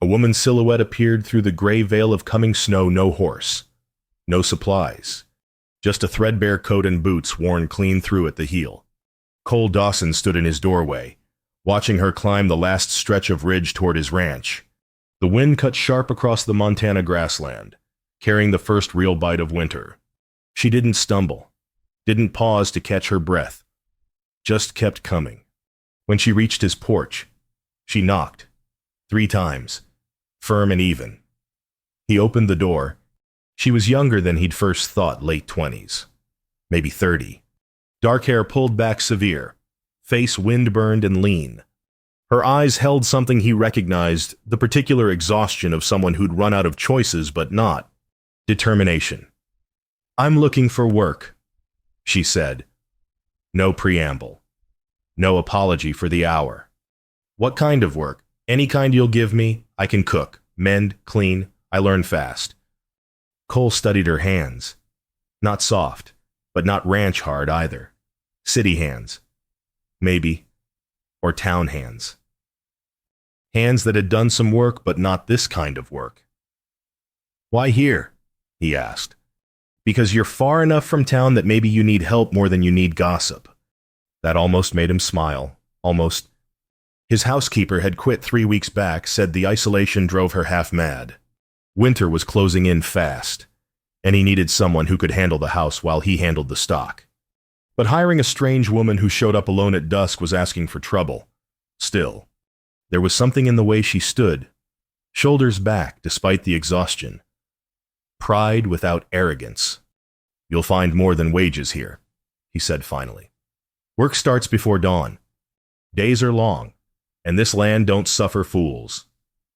A woman's silhouette appeared through the gray veil of coming snow. No horse. No supplies. Just a threadbare coat and boots worn clean through at the heel. Cole Dawson stood in his doorway, watching her climb the last stretch of ridge toward his ranch. The wind cut sharp across the Montana grassland, carrying the first real bite of winter. She didn't stumble, didn't pause to catch her breath, just kept coming. When she reached his porch, she knocked, 3 times, firm and even. He opened the door. She was younger than he'd first thought, late 20s, maybe 30. Dark hair pulled back severe, face wind-burned and lean. Her eyes held something he recognized, the particular exhaustion of someone who'd run out of choices but not. Determination. "I'm looking for work," she said. No preamble. No apology for the hour. "What kind of work? Any kind you'll give me. I can cook, mend, clean. I learn fast." Cole studied her hands. Not soft, but not ranch hard either. City hands. Maybe. Or town hands. Hands that had done some work, but not this kind of work. "Why here?" he asked. "Because you're far enough from town that maybe you need help more than you need gossip." That almost made him smile. Almost. His housekeeper had quit 3 weeks back, said the isolation drove her half mad. Winter was closing in fast, and he needed someone who could handle the house while he handled the stock. But hiring a strange woman who showed up alone at dusk was asking for trouble. Still, there was something in the way she stood, shoulders back despite the exhaustion. Pride without arrogance. "You'll find more than wages here," he said finally. "Work starts before dawn. Days are long, and this land don't suffer fools.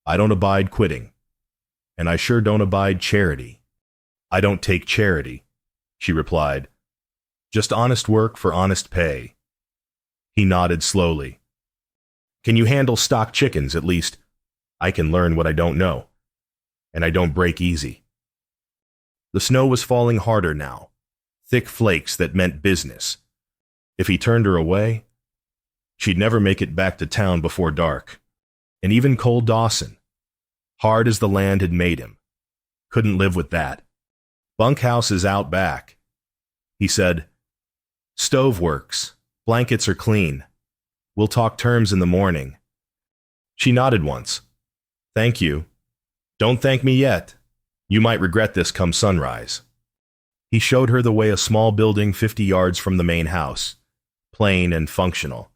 I don't abide quitting. And I sure don't abide charity." "I don't take charity," she replied. "Just honest work for honest pay." He nodded slowly. "Can you handle stock chickens, at least?" "I can learn what I don't know. And I don't break easy." The snow was falling harder now, thick flakes that meant business. If he turned her away, she'd never make it back to town before dark. And even Cole Dawson, hard as the land had made him, couldn't live with that. "Bunkhouse is out back," he said. "Stove works. Blankets are clean. We'll talk terms in the morning." She nodded once. "Thank you. Don't thank me yet. You might regret this come sunrise." He showed her the way, a small building 50 yards from the main house, plain and functional.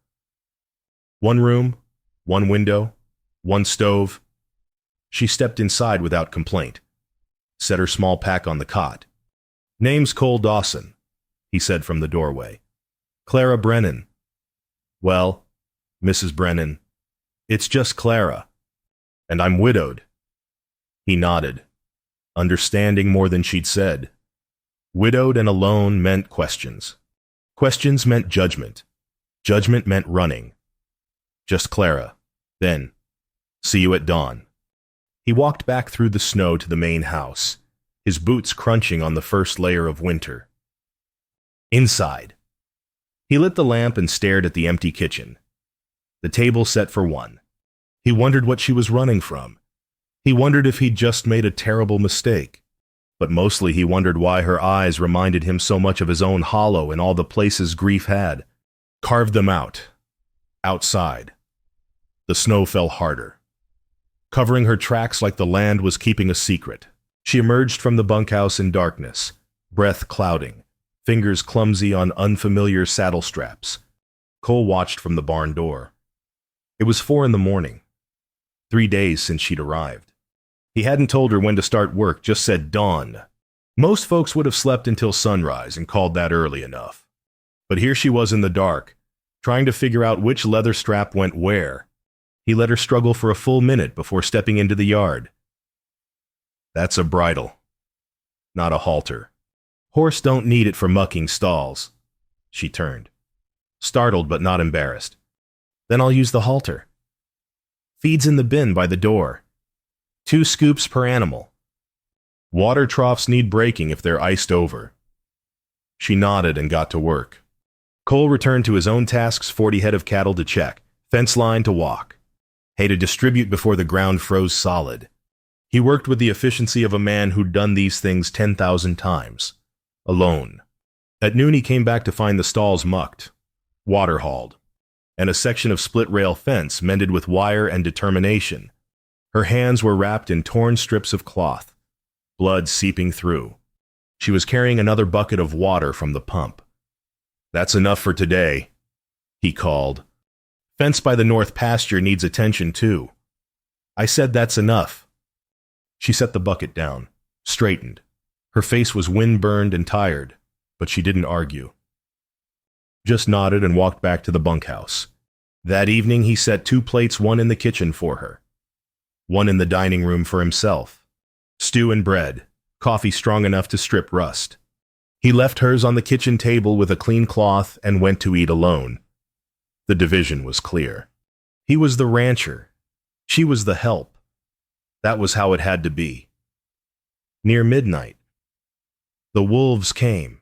1 room, 1 window, 1 stove. She stepped inside without complaint, set her small pack on the cot. "Name's Cole Dawson," he said from the doorway. "Clara Brennan." "Well, Mrs. Brennan, it's just Clara. And I'm widowed." He nodded, understanding more than she'd said. Widowed and alone meant questions. Questions meant judgment. Judgment meant running. Just Clara. Then, "See you at dawn." He walked back through the snow to the main house, his boots crunching on the first layer of winter. Inside. He lit the lamp and stared at the empty kitchen. The table set for 1. He wondered what she was running from. He wondered if he'd just made a terrible mistake. But mostly he wondered why her eyes reminded him so much of his own hollow and all the places grief had carved them out. Outside. The snow fell harder, covering her tracks like the land was keeping a secret. She emerged from the bunkhouse in darkness, breath clouding, fingers clumsy on unfamiliar saddle straps. Cole watched from the barn door. It was 4 in the morning, 3 days since she'd arrived. He hadn't told her when to start work, just said dawn. Most folks would have slept until sunrise and called that early enough. But here she was in the dark, trying to figure out which leather strap went where. He let her struggle for a full minute before stepping into the yard. "That's a bridle, not a halter. Horse don't need it for mucking stalls." She turned, startled but not embarrassed. "Then I'll use the halter. Feed's in the bin by the door. 2 scoops per animal. Water troughs need breaking if they're iced over." She nodded and got to work. Cole returned to his own tasks, 40 head of cattle to check, fence line to walk. hay to distribute before the ground froze solid. He worked with the efficiency of a man who'd done these things 10,000 times, alone. At noon he came back to find the stalls mucked, water hauled, and a section of split-rail fence mended with wire and determination. Her hands were wrapped in torn strips of cloth, blood seeping through. She was carrying another bucket of water from the pump. "That's enough for today," he called. "Fence by the north pasture needs attention too." "I said that's enough." She set the bucket down, straightened. Her face was wind-burned and tired, but she didn't argue. Just nodded and walked back to the bunkhouse. That evening he set 2 plates, one in the kitchen for her, one in the dining room for himself. Stew and bread, coffee strong enough to strip rust. He left hers on the kitchen table with a clean cloth and went to eat alone. The division was clear. He was the rancher. She was the help. That was how it had to be. Near midnight, the wolves came.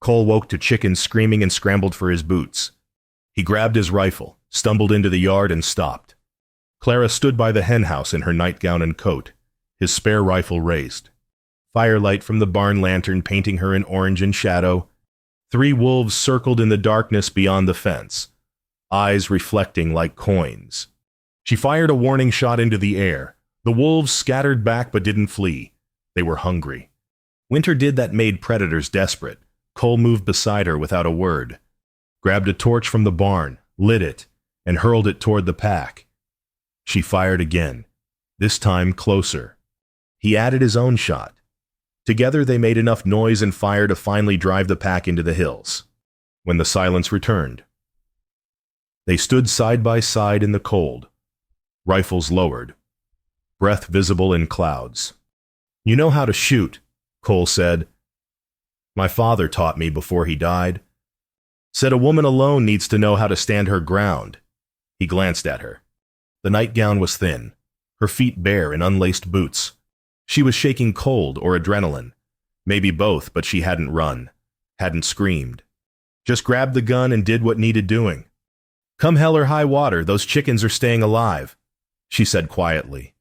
Cole woke to chickens screaming and scrambled for his boots. He grabbed his rifle, stumbled into the yard, and stopped. Clara stood by the henhouse in her nightgown and coat, his spare rifle raised. Firelight from the barn lantern painting her in orange and shadow. 3 wolves circled in the darkness beyond the fence, eyes reflecting like coins. She fired a warning shot into the air. The wolves scattered back but didn't flee. They were hungry. Winter did that made predators desperate. Cole moved beside her without a word, grabbed a torch from the barn, lit it, and hurled it toward the pack. She fired again, this time closer. He added his own shot. Together they made enough noise and fire to finally drive the pack into the hills. When the silence returned, they stood side by side in the cold, rifles lowered, breath visible in clouds. "You know how to shoot," Cole said. "My father taught me before he died. Said a woman alone needs to know how to stand her ground." He glanced at her. The nightgown was thin, her feet bare in unlaced boots. She was shaking cold or adrenaline. Maybe both, but she hadn't run, hadn't screamed. Just grabbed the gun and did what needed doing. "Come hell or high water, those chickens are staying alive," she said quietly.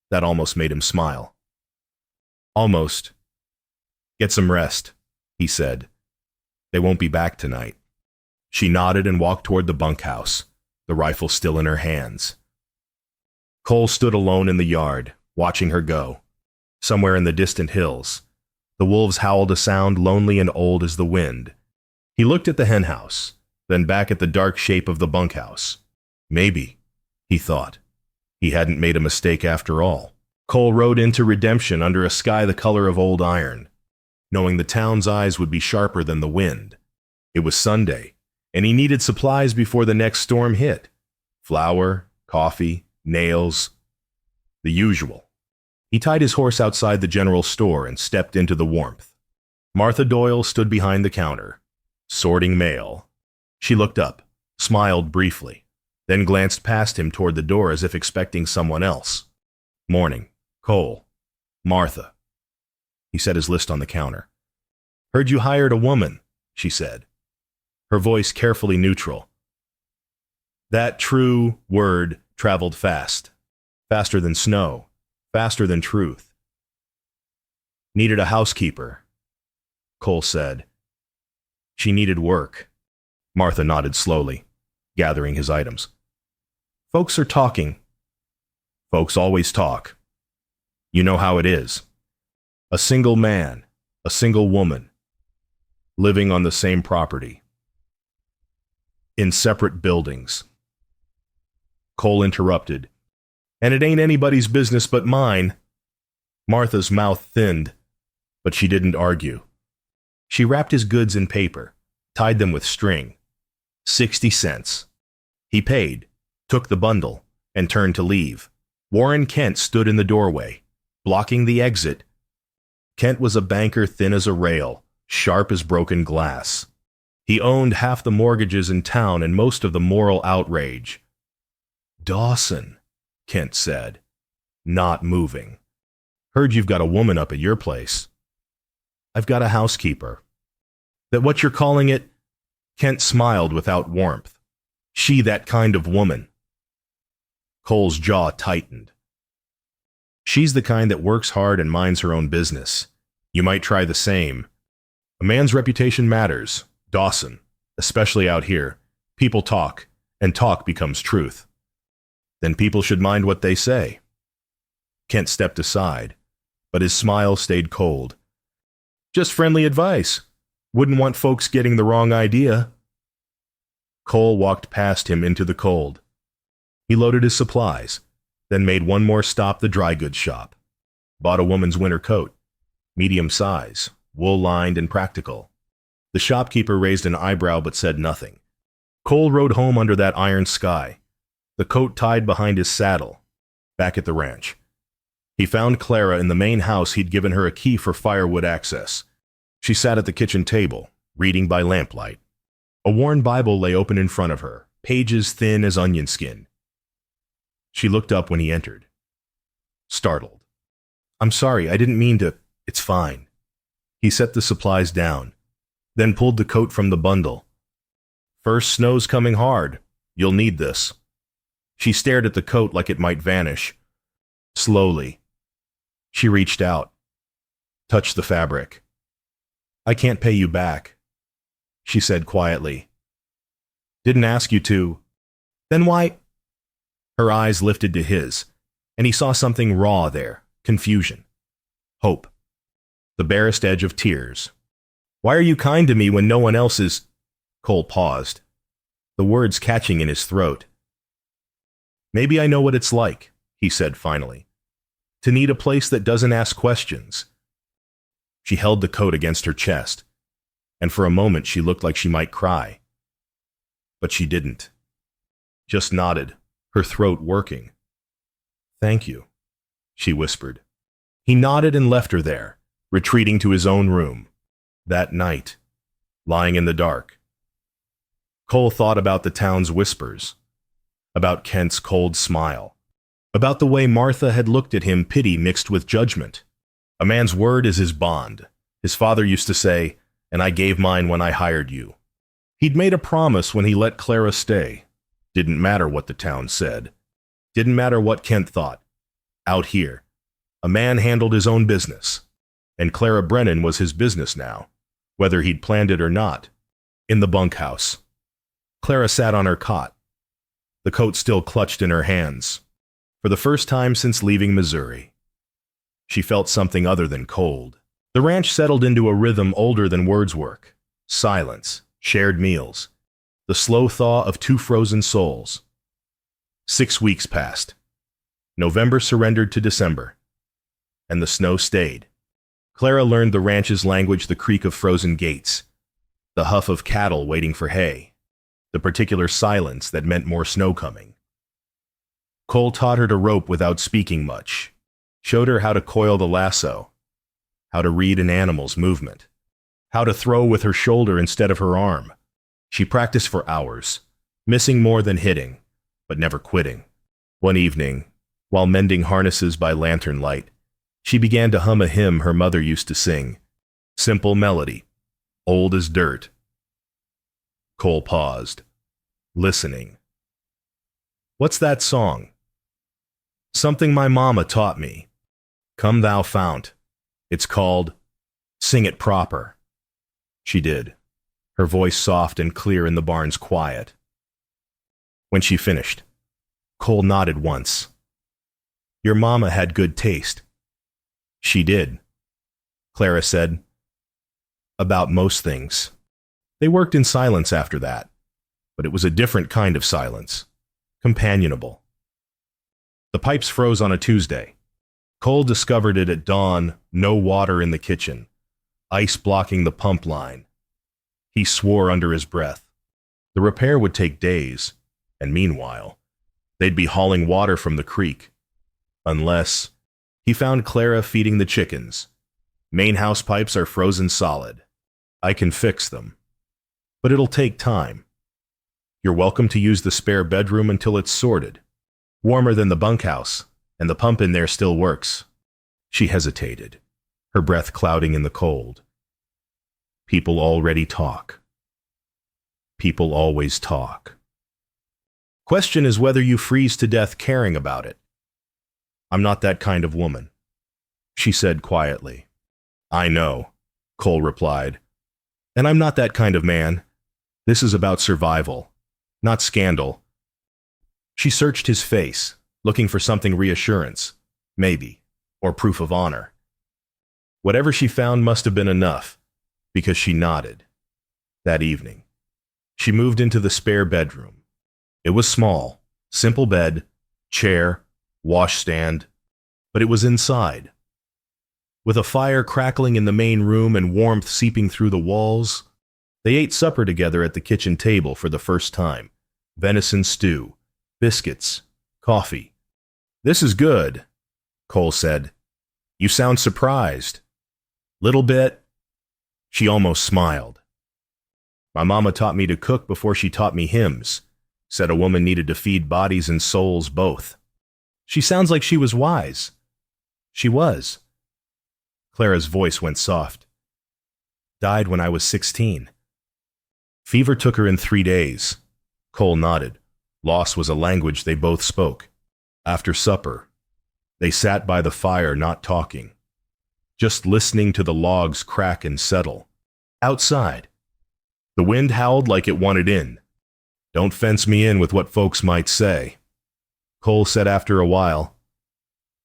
That almost made him smile. "Almost. Get some rest," he said. "They won't be back tonight." She nodded and walked toward the bunkhouse, the rifle still in her hands. Cole stood alone in the yard, watching her go. Somewhere in the distant hills, the wolves howled a sound lonely and old as the wind. He looked at the henhouse, then back at the dark shape of the bunkhouse. Maybe, he thought, he hadn't made a mistake after all. Cole rode into redemption under a sky the color of old iron, knowing the town's eyes would be sharper than the wind. It was Sunday, and he needed supplies before the next storm hit. Flour, coffee, nails, the usual. He tied his horse outside the general store and stepped into the warmth. Martha Doyle stood behind the counter, sorting mail. She looked up, smiled briefly, then glanced past him toward the door as if expecting someone else. "Morning. Cole. Martha." He set his list on the counter. "Heard you hired a woman," she said, her voice carefully neutral. That true word traveled fast, faster than snow, faster than truth. "Needed a housekeeper," Cole said. "She needed work." Martha nodded slowly, gathering his items. "Folks are talking." "Folks always talk. You know how it is. A single man, a single woman, living on the same property, in separate buildings." Cole interrupted. "And it ain't anybody's business but mine." Martha's mouth thinned, but she didn't argue. She wrapped his goods in paper, tied them with string. 60 cents. He paid, took the bundle, and turned to leave. Warren Kent stood in the doorway, blocking the exit. Kent was a banker thin as a rail, sharp as broken glass. He owned half the mortgages in town and most of the moral outrage. "Dawson," Kent said, not moving. "Heard you've got a woman up at your place." "I've got a housekeeper." "That what you're calling it?" Kent smiled without warmth. "She that kind of woman." Cole's jaw tightened. She's the kind that works hard and minds her own business. You might try the same. A man's reputation matters, Dawson, especially out here. People talk, and talk becomes truth. Then people should mind what they say. Kent stepped aside, but his smile stayed cold. Just friendly advice. Wouldn't want folks getting the wrong idea. Cole walked past him into the cold. He loaded his supplies, then made one more stop, the dry goods shop. Bought a woman's winter coat, medium size, wool-lined and practical. The shopkeeper raised an eyebrow but said nothing. Cole rode home under that iron sky, the coat tied behind his saddle. Back at the ranch, he found Clara in the main house. He'd given her a key for firewood access. She sat at the kitchen table, reading by lamplight. A worn Bible lay open in front of her, pages thin as onion skin. She looked up when he entered, startled. I'm sorry, I didn't mean to. It's fine. He set the supplies down, then pulled the coat from the bundle. First snow's coming hard. You'll need this. She stared at the coat like it might vanish. Slowly, she reached out, touched the fabric. I can't pay you back, she said quietly. Didn't ask you to. Then why? Her eyes lifted to his, and he saw something raw there, confusion, hope, the barest edge of tears. Why are you kind to me when no one else is? Cole paused, the words catching in his throat. Maybe I know what it's like, he said finally, to need a place that doesn't ask questions. She held the coat against her chest, and for a moment she looked like she might cry. But she didn't. Just nodded, her throat working. Thank you, she whispered. He nodded and left her there, retreating to his own room. That night, lying in the dark, Cole thought about the town's whispers, about Kent's cold smile, about the way Martha had looked at him, pity mixed with judgment. A man's word is his bond. His father used to say, and I gave mine when I hired you. He'd made a promise when he let Clara stay. Didn't matter what the town said. Didn't matter what Kent thought. Out here, a man handled his own business, and Clara Brennan was his business now, whether he'd planned it or not. In the bunkhouse, Clara sat on her cot, the coat still clutched in her hands. For the first time since leaving Missouri, she felt something other than cold. The ranch settled into a rhythm older than Wordsworth. Silence, shared meals, the slow thaw of two frozen souls. 6 weeks passed. November surrendered to December, and the snow stayed. Clara learned the ranch's language, the creak of frozen gates, the huff of cattle waiting for hay, the particular silence that meant more snow coming. Cole taught her to rope without speaking much, showed her how to coil the lasso, how to read an animal's movement, how to throw with her shoulder instead of her arm. She practiced for hours, missing more than hitting, but never quitting. One evening, while mending harnesses by lantern light, she began to hum a hymn her mother used to sing. Simple melody, old as dirt. Cole paused, listening. What's that song? Something my mama taught me. Come thou fount. It's called Sing It Proper. She did, her voice soft and clear in the barn's quiet. When she finished, Cole nodded once. Your mama had good taste. She did, Clara said. About most things. They worked in silence after that, but it was a different kind of silence, companionable. The pipes froze on a Tuesday. Cole discovered it at dawn, no water in the kitchen, ice blocking the pump line. He swore under his breath. The repair would take days, and meanwhile, they'd be hauling water from the creek. Unless he found Clara feeding the chickens. Main house pipes are frozen solid. I can fix them. But it'll take time. You're welcome to use the spare bedroom until it's sorted. Warmer than the bunkhouse, and the pump in there still works. She hesitated, her breath clouding in the cold. People already talk. People always talk. Question is whether you freeze to death caring about it. I'm not that kind of woman, she said quietly. I know, Cole replied. And I'm not that kind of man. This is about survival, not scandal. She searched his face, looking for something reassurance, maybe, or proof of honor. Whatever she found must have been enough, because she nodded. That evening, she moved into the spare bedroom. It was small, simple bed, chair, washstand, but it was inside. With a fire crackling in the main room and warmth seeping through the walls, they ate supper together at the kitchen table for the first time. Venison stew, biscuits, coffee. This is good, Cole said. You sound surprised. Little bit. She almost smiled. My mama taught me to cook before she taught me hymns. Said a woman needed to feed bodies and souls both. She sounds like she was wise. She was. Clara's voice went soft. Died when I was 16. Fever took her in 3 days. Cole nodded. Loss was a language they both spoke. After supper, they sat by the fire not talking, just listening to the logs crack and settle. Outside, the wind howled like it wanted in. Don't fence me in with what folks might say, Cole said after a while.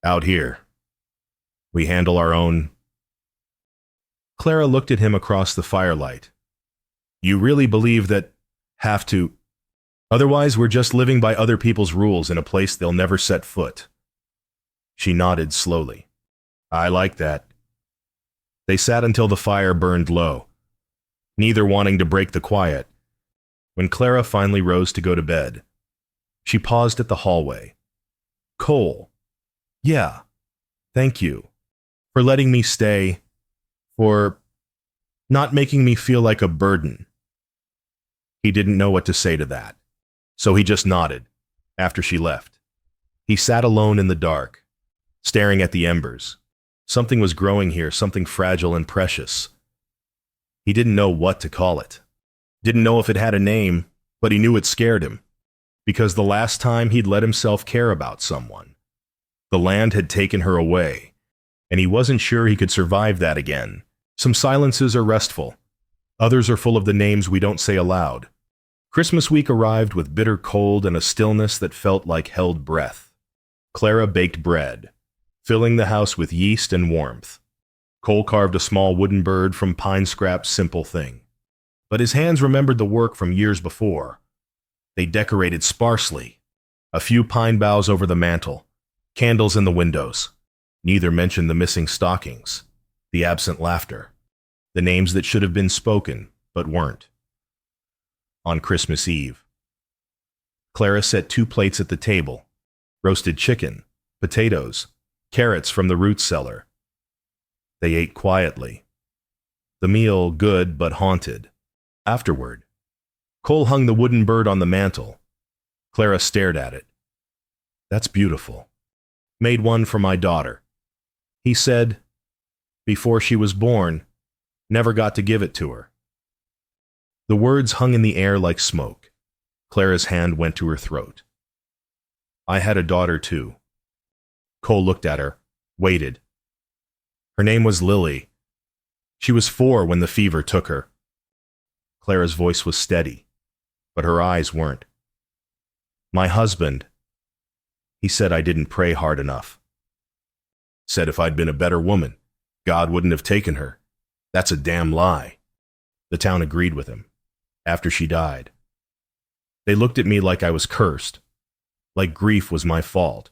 Out here, we handle our own. Clara looked at him across the firelight. You really believe that have to? Otherwise, we're just living by other people's rules in a place they'll never set foot. She nodded slowly. I like that. They sat until the fire burned low, neither wanting to break the quiet. When Clara finally rose to go to bed, she paused at the hallway. Cole. Yeah. Thank you. For letting me stay. For not making me feel like a burden. He didn't know what to say to that, so he just nodded after she left. He sat alone in the dark, staring at the embers. Something was growing here, something fragile and precious. He didn't know what to call it. Didn't know if it had a name, but he knew it scared him. Because the last time he'd let himself care about someone, the land had taken her away, and he wasn't sure he could survive that again. Some silences are restful. Others are full of the names we don't say aloud. Christmas week arrived with bitter cold and a stillness that felt like held breath. Clara baked bread, filling the house with yeast and warmth. Cole carved a small wooden bird from pine scrap's simple thing. But his hands remembered the work from years before. They decorated sparsely. A few pine boughs over the mantel, candles in the windows. Neither mentioned the missing stockings, the absent laughter, the names that should have been spoken, but weren't. On Christmas Eve, Clara set 2 plates at the table, roasted chicken, potatoes, carrots from the root cellar. They ate quietly. The meal good but haunted. Afterward, Cole hung the wooden bird on the mantel. Clara stared at it. That's beautiful. Made one for my daughter. He said, before she was born, never got to give it to her. The words hung in the air like smoke. Clara's hand went to her throat. I had a daughter too. Cole looked at her, waited. Her name was Lily. She was 4 when the fever took her. Clara's voice was steady, but her eyes weren't. My husband, he said I didn't pray hard enough. Said if I'd been a better woman, God wouldn't have taken her. That's a damn lie. The town agreed with him, after she died. They looked at me like I was cursed, like grief was my fault.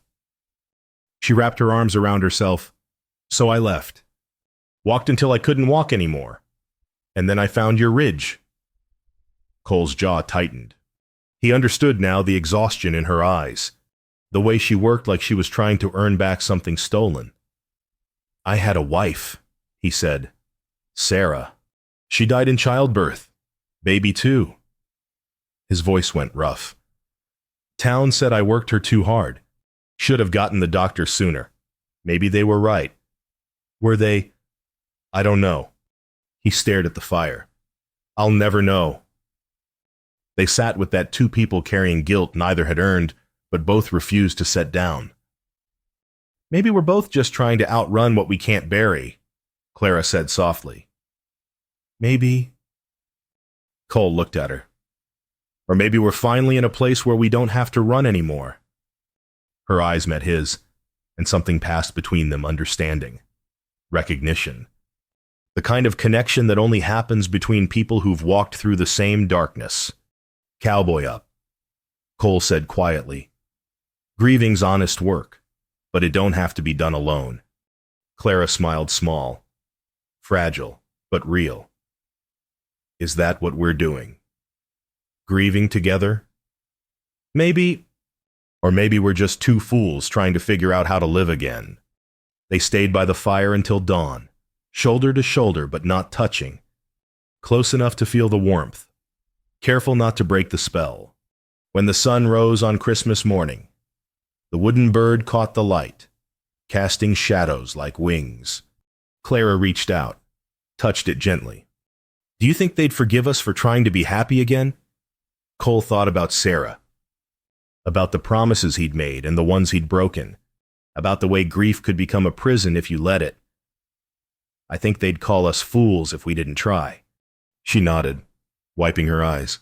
She wrapped her arms around herself, so I left. Walked until I couldn't walk anymore. And then I found your ridge. Cole's jaw tightened. He understood now the exhaustion in her eyes, the way she worked like she was trying to earn back something stolen. I had a wife, he said. Sarah. She died in childbirth. Baby too. His voice went rough. Town said I worked her too hard. Should have gotten the doctor sooner. Maybe they were right. Were they? I don't know. He stared at the fire. I'll never know. They sat with that two people carrying guilt neither had earned, but both refused to set down. Maybe we're both just trying to outrun what we can't bury, Clara said softly. Maybe. Cole looked at her. Or maybe we're finally in a place where we don't have to run anymore. Her eyes met his, and something passed between them, understanding. Recognition. The kind of connection that only happens between people who've walked through the same darkness. Cowboy up, Cole said quietly. Grieving's honest work, but it don't have to be done alone. Clara smiled small. Fragile, but real. Is that what we're doing? Grieving together? Maybe, or maybe we're just two fools trying to figure out how to live again. They stayed by the fire until dawn, shoulder to shoulder but not touching, close enough to feel the warmth, careful not to break the spell. When the sun rose on Christmas morning, the wooden bird caught the light, casting shadows like wings. Clara reached out, touched it gently. Do you think they'd forgive us for trying to be happy again? Cole thought about Sarah, about the promises he'd made and the ones he'd broken, about the way grief could become a prison if you let it. I think they'd call us fools if we didn't try. She nodded, wiping her eyes.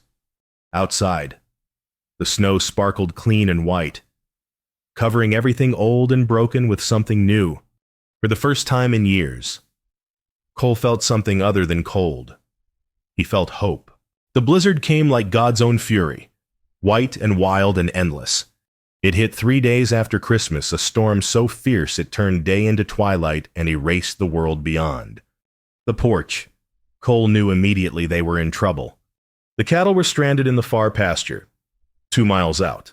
Outside, the snow sparkled clean and white, covering everything old and broken with something new. For the first time in years, Cole felt something other than cold. He felt hope. The blizzard came like God's own fury, white and wild and endless. It hit 3 days after Christmas, a storm so fierce it turned day into twilight and erased the world beyond. The porch. Cole knew immediately they were in trouble. The cattle were stranded in the far pasture, 2 miles out.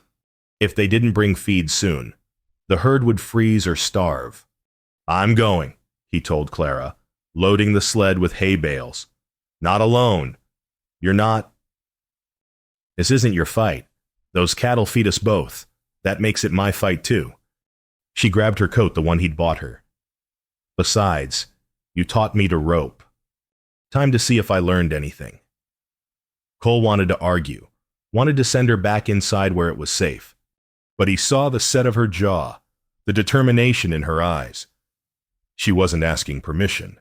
If they didn't bring feed soon, the herd would freeze or starve. I'm going, he told Clara, loading the sled with hay bales. Not alone. You're not. This isn't your fight. Those cattle feed us both. That makes it my fight too. She grabbed her coat, the one he'd bought her. Besides, you taught me to rope. Time to see if I learned anything. Cole wanted to argue, wanted to send her back inside where it was safe. But he saw the set of her jaw, the determination in her eyes. She wasn't asking permission.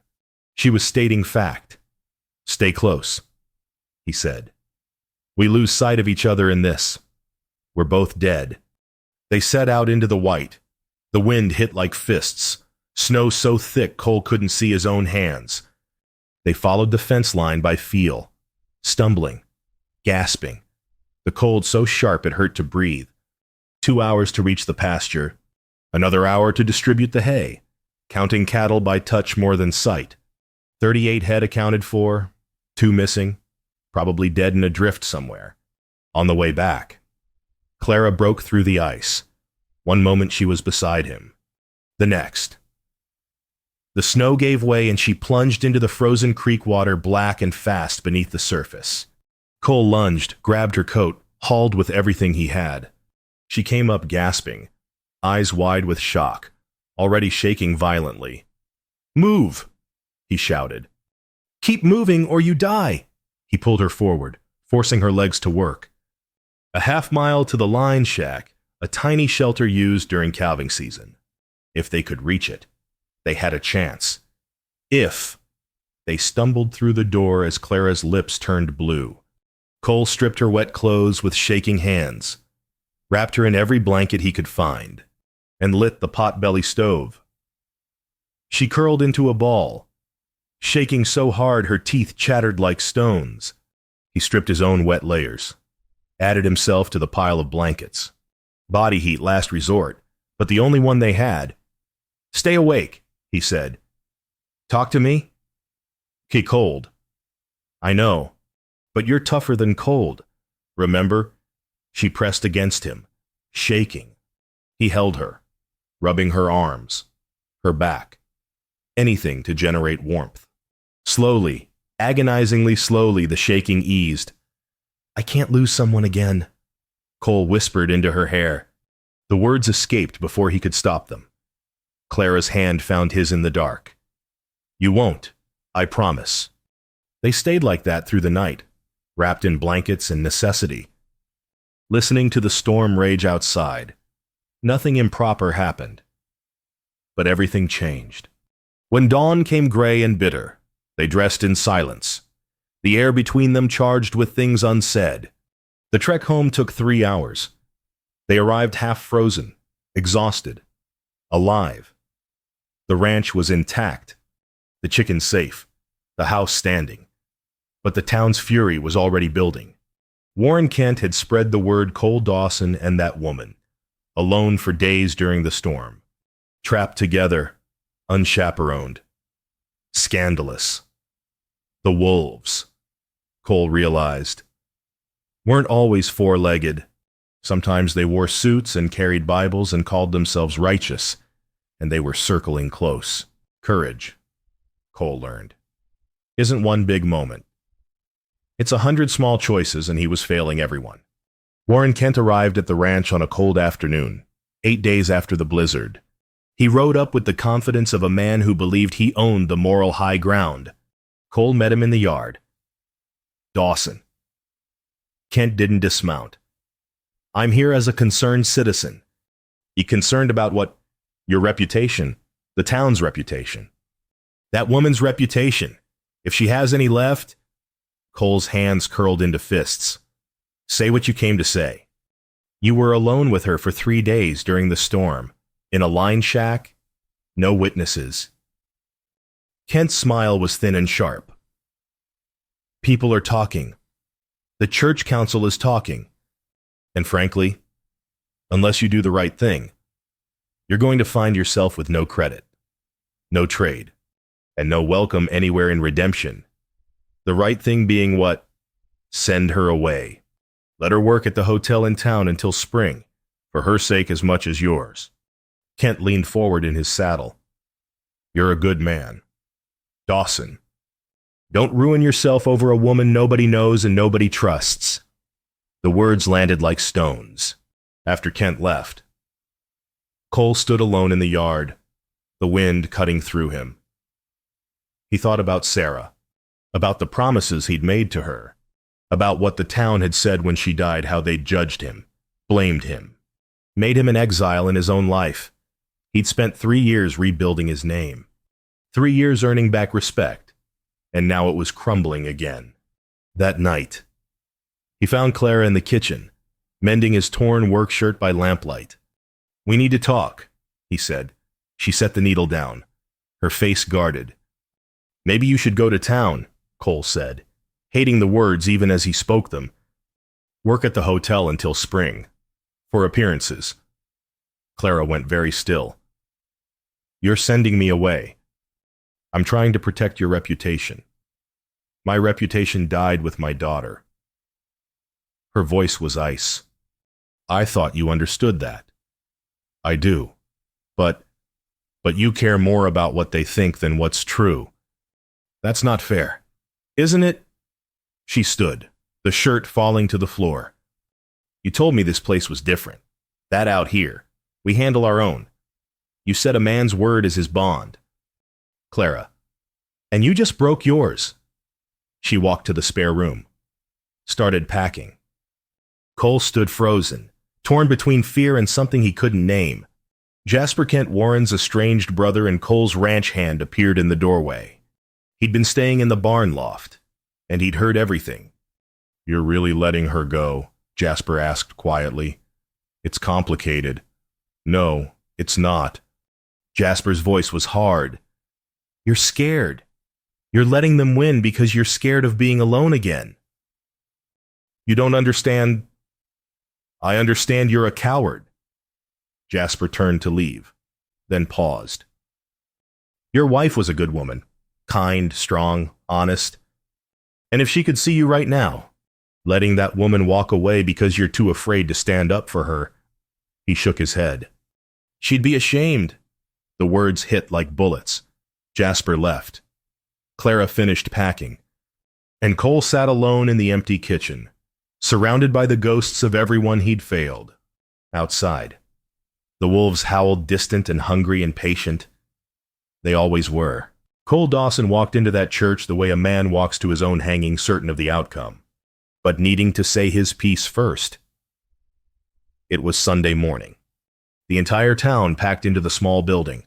She was stating fact. Stay close, he said. We lose sight of each other in this. We're both dead. They set out into the white. The wind hit like fists, snow so thick Cole couldn't see his own hands. They followed the fence line by feel, stumbling, gasping, the cold so sharp it hurt to breathe. 2 hours to reach the pasture, another hour to distribute the hay, counting cattle by touch more than sight. 38 head accounted for, 2 missing, probably dead in a drift somewhere. On the way back, Clara broke through the ice. One moment she was beside him. The next. The snow gave way and she plunged into the frozen creek water, black and fast beneath the surface. Cole lunged, grabbed her coat, hauled with everything he had. She came up gasping, eyes wide with shock, already shaking violently. Move, he shouted. Keep moving or you die. He pulled her forward, forcing her legs to work. A half-mile to the line shack, a tiny shelter used during calving season. If they could reach it, they had a chance. If they stumbled through the door as Clara's lips turned blue. Cole stripped her wet clothes with shaking hands, wrapped her in every blanket he could find, and lit the pot-belly stove. She curled into a ball, shaking so hard her teeth chattered like stones. He stripped his own wet layers, added himself to the pile of blankets. Body heat last resort, but the only one they had. Stay awake, he said. Talk to me? Cold. I know, but you're tougher than cold. Remember? She pressed against him, shaking. He held her, rubbing her arms, her back, anything to generate warmth. Slowly, agonizingly slowly, the shaking eased. I can't lose someone again, Cole whispered into her hair. The words escaped before he could stop them. Clara's hand found his in the dark. You won't, I promise. They stayed like that through the night, wrapped in blankets and necessity, listening to the storm rage outside. Nothing improper happened, but everything changed. When dawn came gray and bitter, they dressed in silence, the air between them charged with things unsaid. The trek home took 3 hours. They arrived half frozen, exhausted, alive. The ranch was intact, the chickens safe, the house standing. But the town's fury was already building. Warren Kent had spread the word Cole Dawson and that woman, alone for days during the storm, trapped together, unchaperoned, scandalous. The wolves, Cole realized, weren't always four-legged. Sometimes they wore suits and carried Bibles and called themselves righteous, and they were circling close. Courage, Cole learned, isn't one big moment. It's 100 small choices, and he was failing everyone. Warren Kent arrived at the ranch on a cold afternoon, 8 days after the blizzard. He rode up with the confidence of a man who believed he owned the moral high ground. Cole met him in the yard. Dawson. Kent didn't dismount. I'm here as a concerned citizen. You concerned about what? Your reputation, the town's reputation. That woman's reputation. If she has any left. Cole's hands curled into fists. Say what you came to say. You were alone with her for 3 days during the storm, in a line shack, no witnesses. Kent's smile was thin and sharp. People are talking. The church council is talking. And frankly, unless you do the right thing, you're going to find yourself with no credit, no trade, and no welcome anywhere in redemption. The right thing being what? Send her away. Let her work at the hotel in town until spring, for her sake as much as yours. Kent leaned forward in his saddle. You're a good man. Dawson. Don't ruin yourself over a woman nobody knows and nobody trusts. The words landed like stones. After Kent left, Cole stood alone in the yard, the wind cutting through him. He thought about Sarah, about the promises he'd made to her, about what the town had said when she died, how they'd judged him, blamed him, made him an exile in his own life. He'd spent 3 years rebuilding his name, 3 years earning back respect, and now it was crumbling again. That night, he found Clara in the kitchen, mending his torn work shirt by lamplight. We need to talk, he said. She set the needle down, her face guarded. Maybe you should go to town, Cole said, hating the words even as he spoke them. Work at the hotel until spring, for appearances. Clara went very still. You're sending me away. I'm trying to protect your reputation. My reputation died with my daughter. Her voice was ice. I thought you understood that. I do. But you care more about what they think than what's true. That's not fair. Isn't it? She stood, the shirt falling to the floor. You told me this place was different. That out here. We handle our own. You said a man's word is his bond. Clara. And you just broke yours. She walked to the spare room. Started packing. Cole stood frozen, torn between fear and something he couldn't name. Jasper Kent Warren's estranged brother and Cole's ranch hand appeared in the doorway. He'd been staying in the barn loft, and he'd heard everything. You're really letting her go? Jasper asked quietly. It's complicated. No, it's not. Jasper's voice was hard. You're scared. You're letting them win because you're scared of being alone again. You don't understand. I understand you're a coward. Jasper turned to leave, then paused. Your wife was a good woman, kind, strong, honest. And if she could see you right now, letting that woman walk away because you're too afraid to stand up for her, he shook his head. She'd be ashamed. The words hit like bullets. Jasper left. Clara finished packing, and Cole sat alone in the empty kitchen, surrounded by the ghosts of everyone he'd failed. Outside, the wolves howled, distant and hungry and patient. They always were. Cole Dawson walked into that church the way a man walks to his own hanging, certain of the outcome. but needing to say his piece first. It was Sunday morning. The entire town packed into the small building,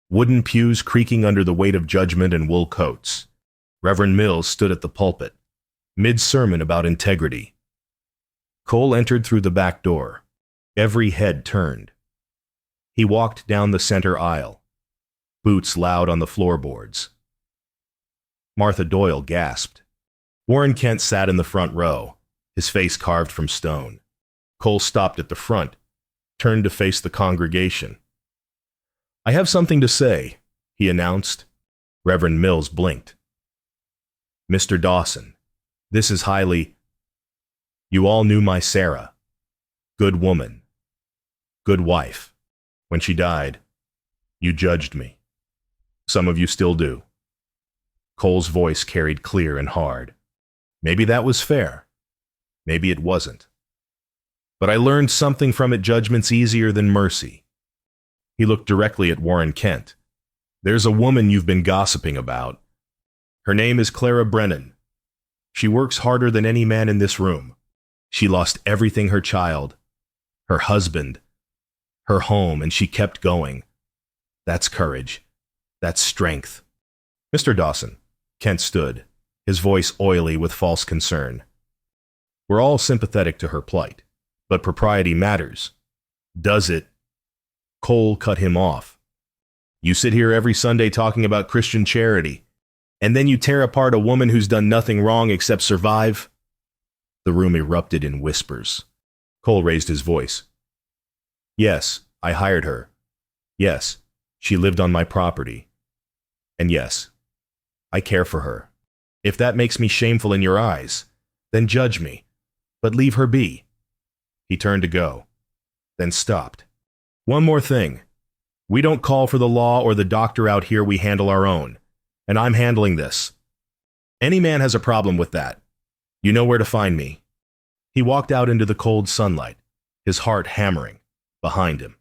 wooden pews creaking under the weight of judgment and wool coats. Reverend Mills stood at the pulpit, mid-sermon about integrity. Cole entered through the back door. Every head turned. He walked down the center aisle, boots loud on the floorboards. Martha Doyle gasped. Warren Kent sat in the front row, his face carved from stone. Cole stopped at the front, turned to face the congregation. "I have something to say," he announced. Reverend Mills blinked. "Mr. Dawson, this is highly... You all knew my Sarah. Good woman. Good wife. When she died, you judged me. Some of you still do." Cole's voice carried clear and hard. Maybe that was fair. Maybe it wasn't. But I learned something from it. Judgment's easier than mercy. He looked directly at Warren Kent. "There's a woman you've been gossiping about. Her name is Clara Brennan. She works harder than any man in this room. She lost everything: her child, her husband, her home, and she kept going. That's courage. That's strength." "Mr. Dawson," Kent stood, his voice oily with false concern. "We're all sympathetic to her plight, but propriety matters. Does it?" Cole cut him off. "You sit here every Sunday talking about Christian charity, and then you tear apart a woman who's done nothing wrong except survive?" The room erupted in whispers. Cole raised his voice. "Yes, I hired her. Yes, she lived on my property. And yes, I care for her. If that makes me shameful in your eyes, then judge me, but leave her be." He turned to go, then stopped. "One more thing. We don't call for the law or the doctor out here. We handle our own. And I'm handling this. Any man has a problem with that. You know where to find me." He walked out into the cold sunlight, his heart hammering behind him.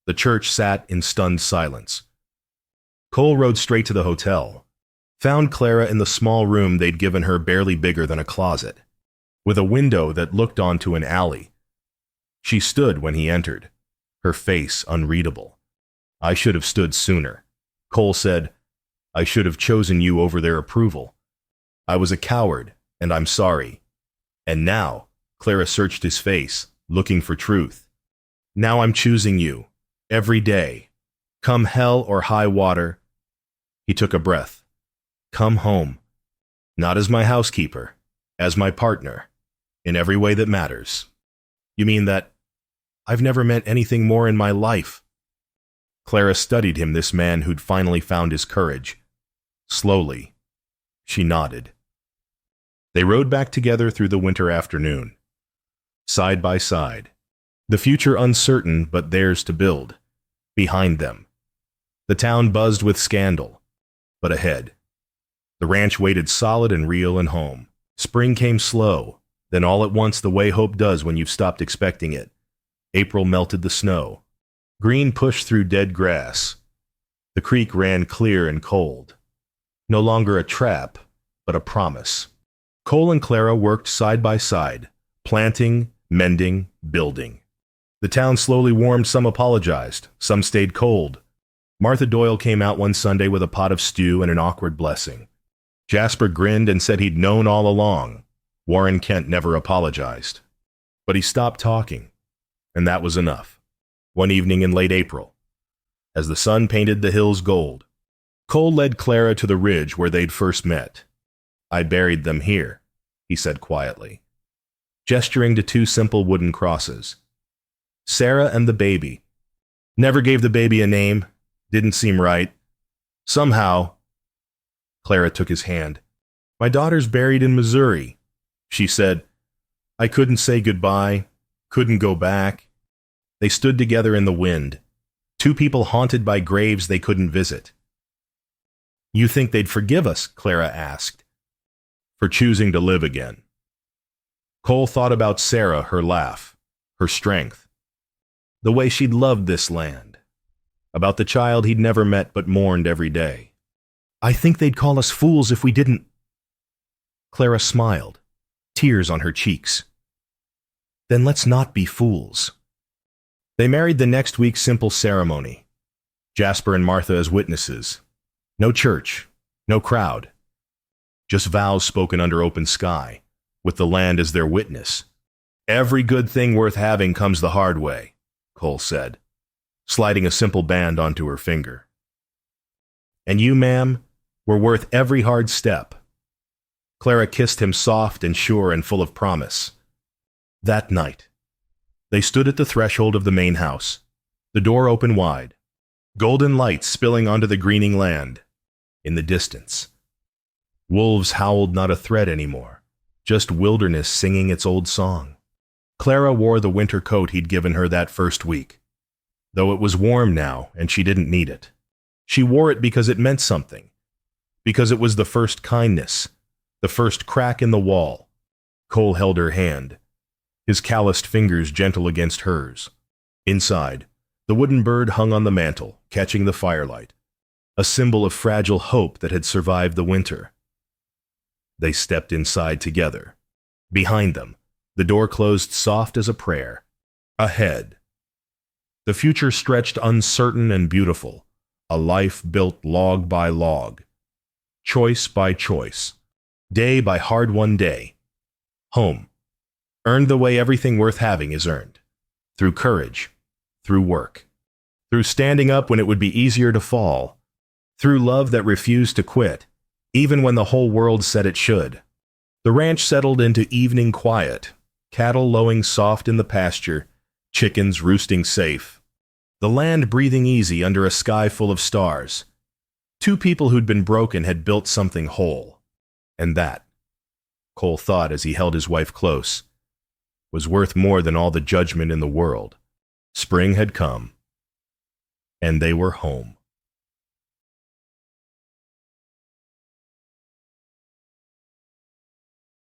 The church sat in stunned silence. Cole rode straight to the hotel, found Clara in the small room they'd given her, barely bigger than a closet, with a window that looked onto an alley. She stood when he entered, her face unreadable. "I should have stood sooner," Cole said. "I should have chosen you over their approval. I was a coward, and I'm sorry." And now, Clara searched his face, looking for truth. "Now I'm choosing you, every day. Come hell or high water." He took a breath. "Come home. Not as my housekeeper, as my partner, in every way that matters." "You mean that I've never meant anything more in my life?" Clara studied him, this man who'd finally found his courage. Slowly, she nodded. They rode back together through the winter afternoon, side by side, the future uncertain but theirs to build. Behind them, the town buzzed with scandal, but ahead, the ranch waited solid and real and home. Spring came slow, then all at once, the way hope does when you've stopped expecting it. April melted the snow. Green pushed through dead grass. The creek ran clear and cold. No longer a trap, but a promise. Cole and Clara worked side by side, planting, mending, building. The town slowly warmed. Some apologized, some stayed cold. Martha Doyle came out one Sunday with a pot of stew and an awkward blessing. Jasper grinned and said he'd known all along. Warren Kent never apologized. But he stopped talking, and that was enough. One evening in late April, as the sun painted the hills gold, Cole led Clara to the ridge where they'd first met. "I buried them here," he said quietly, gesturing to two simple wooden crosses. "Sarah and the baby. Never gave the baby a name. Didn't seem right. Somehow..." Clara took his hand. "My daughter's buried in Missouri," she said. "I couldn't say goodbye, couldn't go back." They stood together in the wind, two people haunted by graves they couldn't visit. "You think they'd forgive us?" Clara asked. "For choosing to live again." Cole thought about Sarah, her laugh, her strength, the way she'd loved this land, about the child he'd never met but mourned every day. "I think they'd call us fools if we didn't." Clara smiled. tears on her cheeks. Then let's not be fools. They married the next week's simple ceremony. Jasper and Martha as witnesses. No church, no crowd. Just vows spoken under open sky, with the land as their witness. Every good thing worth having comes the hard way, Cole said, sliding a simple band onto her finger. And you, ma'am, were worth every hard step. Clara kissed him soft and sure and full of promise. That night, they stood at the threshold of the main house, the door open wide, golden light spilling onto the greening land. In the distance, wolves howled not a threat anymore, just wilderness singing its old song. Clara wore the winter coat he'd given her that first week, though it was warm now and she didn't need it. She wore it because it meant something, because it was the first kindness, the first crack in the wall. Cole held her hand, his calloused fingers gentle against hers. Inside, the wooden bird hung on the mantel, catching the firelight, a symbol of fragile hope that had survived the winter. They stepped inside together. Behind them, the door closed soft as a prayer. Ahead, the future stretched uncertain and beautiful, a life built log by log, choice by choice, day by hard-won day. Home, earned the way everything worth having is earned, through courage, through work, through standing up when it would be easier to fall, through love that refused to quit, even when the whole world said it should. The ranch settled into evening quiet, cattle lowing soft in the pasture, chickens roosting safe, the land breathing easy under a sky full of stars. Two people who'd been broken had built something whole. And that, Cole thought as he held his wife close, was worth more than all the judgment in the world. Spring had come, and they were home.